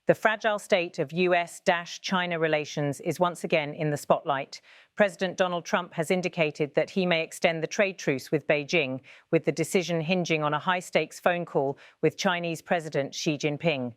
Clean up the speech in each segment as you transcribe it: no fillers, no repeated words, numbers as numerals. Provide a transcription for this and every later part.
The fragile state of US-China relations is once again in the spotlight. President Donald Trump has indicated that he may extend the trade truce with Beijing, with the decision hinging on a high-stakes phone call with Chinese President Xi Jinping.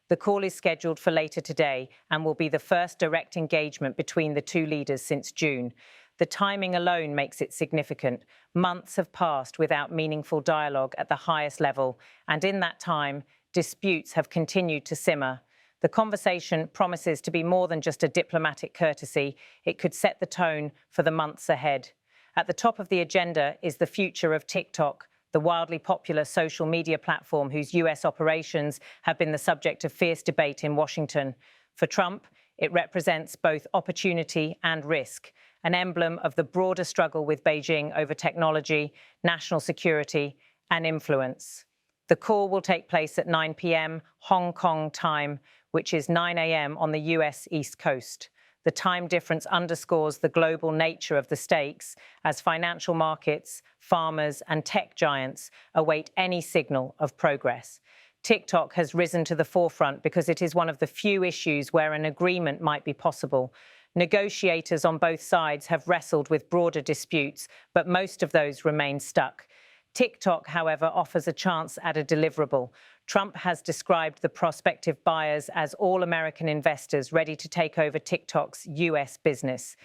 The call is scheduled for later today and will be the first direct engagement between the two leaders since June. The timing alone makes it significant. Months have passed without meaningful dialogue at the highest level, and in that time, disputes have continued to simmer. The conversation promises to be more than just a diplomatic courtesy. It could set the tone for the months ahead. At the top of the agenda is the future of TikTok, the wildly popular social media platform whose US operations have been the subject of fierce debate in Washington. For Trump, it represents both opportunity and risk, an emblem of the broader struggle with Beijing over technology, national security, and influence. The call will take place at 9 p.m. Hong Kong time, which is 9 a.m. on the US East Coast. The time difference underscores the global nature of the stakes as financial markets, farmers, and tech giants await any signal of progress. TikTok has risen to the forefront because it is one of the few issues where an agreement might be possible. Negotiators on both sides have wrestled with broader disputes, but most of those remain stuck. TikTok, however, offers a chance at a deliverable. Trump has described the prospective buyers as all American investors ready to take over TikTok's US business.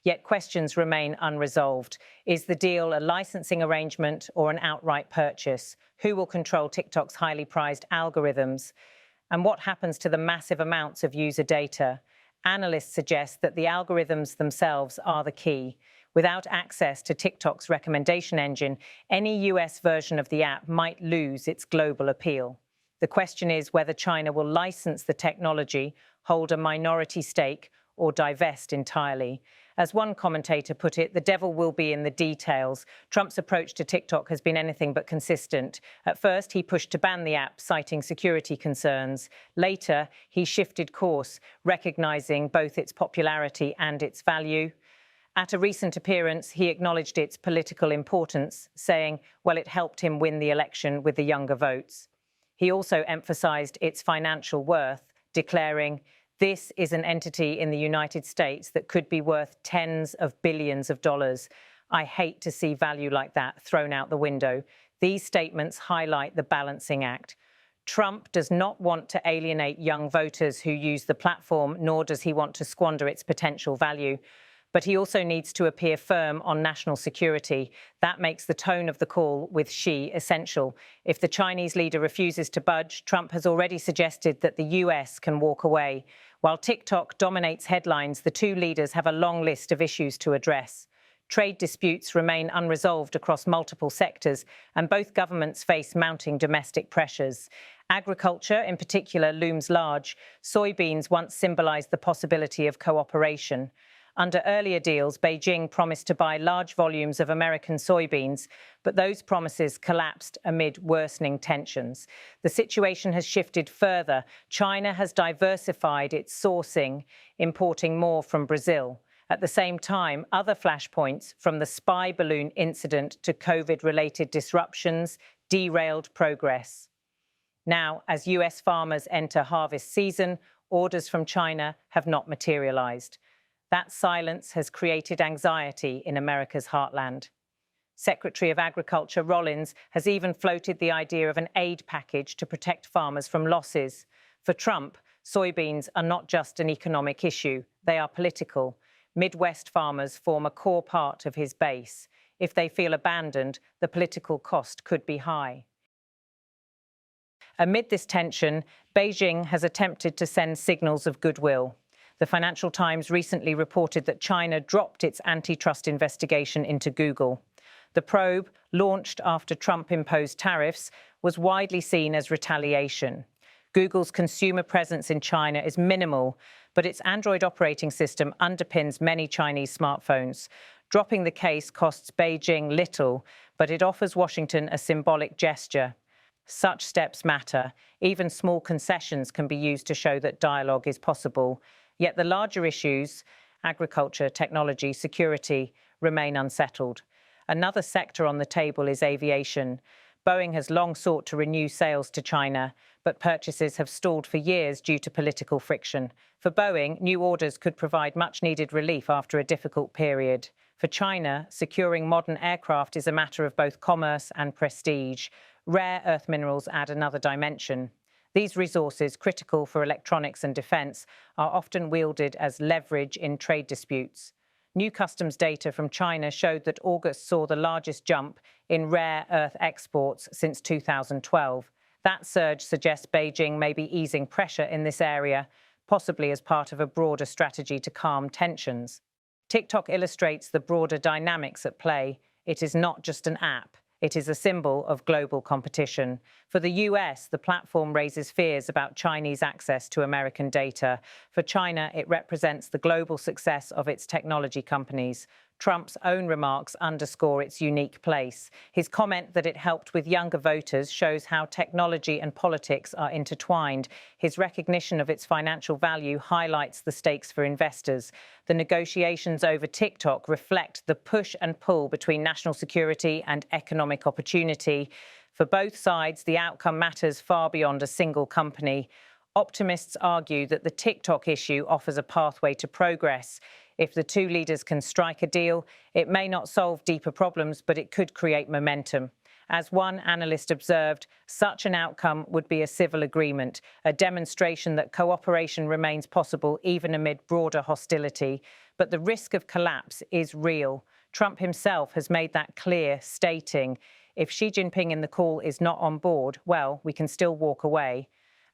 Yet questions remain unresolved. Is the deal a licensing arrangement or an outright purchase? Who will control TikTok's highly prized algorithms? And what happens to the massive amounts of user data? Analysts suggest that the algorithms themselves are the key. Without access to TikTok's recommendation engine, any US version of the app might lose its global appeal. The question is whether China will license the technology, hold a minority stake, or divest entirely. As one commentator put it, the devil will be in the details. Trump's approach to TikTok has been anything but consistent. At first, he pushed to ban the app, citing security concerns. Later, he shifted course, recognizing both its popularity and its value. At a recent appearance, he acknowledged its political importance, saying, well, it helped him win the election with the younger votes. He also emphasized its financial worth, declaring, this is an entity in the United States that could be worth tens of billions of dollars. I hate to see value like that thrown out the window. These statements highlight the balancing act. Trump does not want to alienate young voters who use the platform, nor does he want to squander its potential value. But he also needs to appear firm on national security. That makes the tone of the call with Xi essential. If the Chinese leader refuses to budge, Trump has already suggested that the US can walk away. While TikTok dominates headlines, the two leaders have a long list of issues to address. Trade disputes remain unresolved across multiple sectors, and both governments face mounting domestic pressures. Agriculture, in particular, looms large. Soybeans once symbolized the possibility of cooperation. Under earlier deals, Beijing promised to buy large volumes of American soybeans, but those promises collapsed amid worsening tensions. The situation has shifted further. China has diversified its sourcing, importing more from Brazil. At the same time, other flashpoints, from the spy balloon incident to COVID-related disruptions, derailed progress. Now, as US farmers enter harvest season, orders from China have not materialized. That silence has created anxiety in America's heartland. Secretary of Agriculture Rollins has even floated the idea of an aid package to protect farmers from losses. For Trump, soybeans are not just an economic issue, they are political. Midwest farmers form a core part of his base. If they feel abandoned, the political cost could be high. Amid this tension, Beijing has attempted to send signals of goodwill. The Financial Times recently reported that China dropped its antitrust investigation into Google. The probe, launched after Trump imposed tariffs, was widely seen as retaliation. Google's consumer presence in China is minimal, but its Android operating system underpins many Chinese smartphones. Dropping the case costs Beijing little, but it offers Washington a symbolic gesture. Such steps matter. Even small concessions can be used to show that dialogue is possible. Yet the larger issues, agriculture, technology, security, remain unsettled. Another sector on the table is aviation. Boeing has long sought to renew sales to China, but purchases have stalled for years due to political friction. For Boeing, new orders could provide much-needed relief after a difficult period. For China, securing modern aircraft is a matter of both commerce and prestige. Rare earth minerals add another dimension. These resources, critical for electronics and defence, are often wielded as leverage in trade disputes. New customs data from China showed that August saw the largest jump in rare earth exports since 2012. That surge suggests Beijing may be easing pressure in this area, possibly as part of a broader strategy to calm tensions. TikTok illustrates the broader dynamics at play. It is not just an app. It is a symbol of global competition. For the US, the platform raises fears about Chinese access to American data. For China, it represents the global success of its technology companies. Trump's own remarks underscore its unique place. His comment that it helped with younger voters shows how technology and politics are intertwined. His recognition of its financial value highlights the stakes for investors. The negotiations over TikTok reflect the push and pull between national security and economic opportunity. For both sides, the outcome matters far beyond a single company. Optimists argue that the TikTok issue offers a pathway to progress. If the two leaders can strike a deal, it may not solve deeper problems, but it could create momentum. As one analyst observed, such an outcome would be a civil agreement, a demonstration that cooperation remains possible even amid broader hostility. But the risk of collapse is real. Trump himself has made that clear, stating, if Xi Jinping in the call is not on board, well, we can still walk away.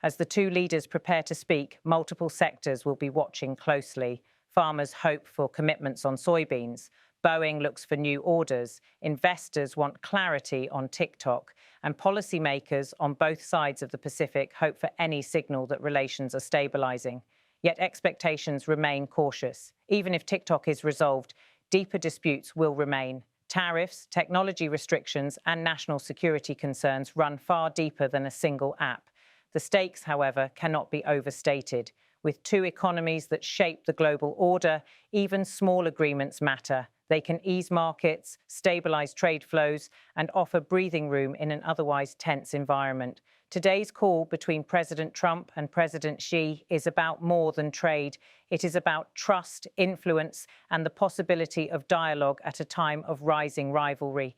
As the two leaders prepare to speak, multiple sectors will be watching closely. Farmers hope for commitments on soybeans. Boeing looks for new orders. Investors want clarity on TikTok. And policymakers on both sides of the Pacific hope for any signal that relations are stabilizing. Yet expectations remain cautious. Even if TikTok is resolved, deeper disputes will remain. Tariffs, technology restrictions, and national security concerns run far deeper than a single app. The stakes, however, cannot be overstated. With two economies that shape the global order, even small agreements matter. They can ease markets, stabilize trade flows, and offer breathing room in an otherwise tense environment. Today's call between President Trump and President Xi is about more than trade. It is about trust, influence, and the possibility of dialogue at a time of rising rivalry.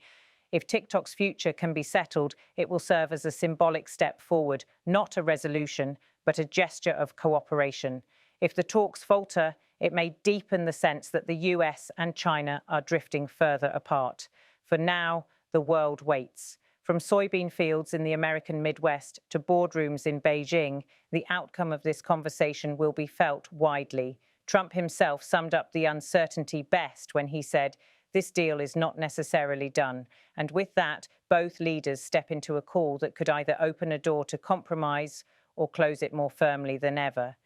If TikTok's future can be settled, it will serve as a symbolic step forward, not a resolution, but a gesture of cooperation. If the talks falter, it may deepen the sense that the US and China are drifting further apart. For now, the world waits. From soybean fields in the American Midwest to boardrooms in Beijing, the outcome of this conversation will be felt widely. Trump himself summed up the uncertainty best when he said, "This deal is not necessarily done." And with that, both leaders step into a call that could either open a door to compromise or close it more firmly than ever.